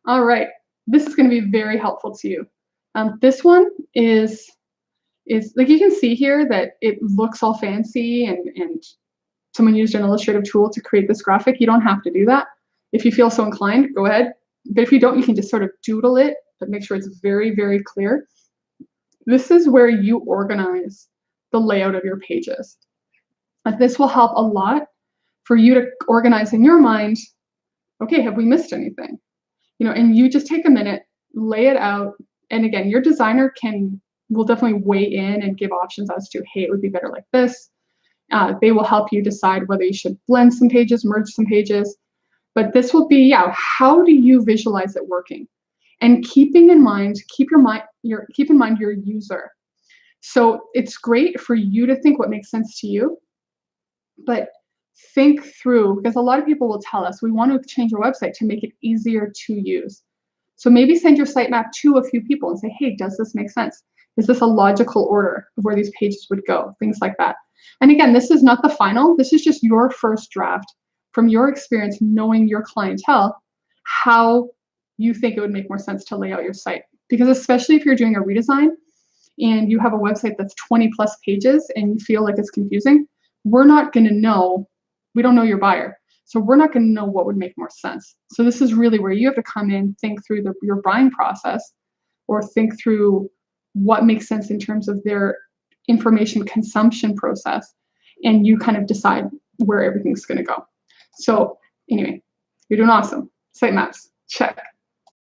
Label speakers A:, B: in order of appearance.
A: All right, this is going to be very helpful to you. This one is like you can see here that it looks all fancy and someone used an illustrative tool to create this graphic. You don't have to do that. If you feel so inclined, go ahead. But if you don't, you can just sort of doodle it, but make sure it's very, very clear. This is where you organize the layout of your pages. This will help a lot for you to organize in your mind, okay, have we missed anything? And you just take a minute, lay it out. And again, your designer will definitely weigh in and give options as to, hey, it would be better like this. They will help you decide whether you should blend some pages, merge some pages. But this will be, how do you visualize it working? And keep in mind your user. So it's great for you to think what makes sense to you, but think through, because a lot of people will tell us we want to change our website to make it easier to use. So maybe send your sitemap to a few people and say, hey, does this make sense? Is this a logical order of where these pages would go? Things like that. And again, this is not the final. This is just your first draft from your experience knowing your clientele, how you think it would make more sense to lay out your site. Because especially if you're doing a redesign and you have a website that's 20 plus pages and you feel like it's confusing, we're not going to know. We don't know your buyer. So we're not going to know what would make more sense. So this is really where you have to come in, think through your buying process, or think through what makes sense in terms of their information consumption process, and you kind of decide where everything's going to go. So anyway, you're doing awesome. Sitemaps, check.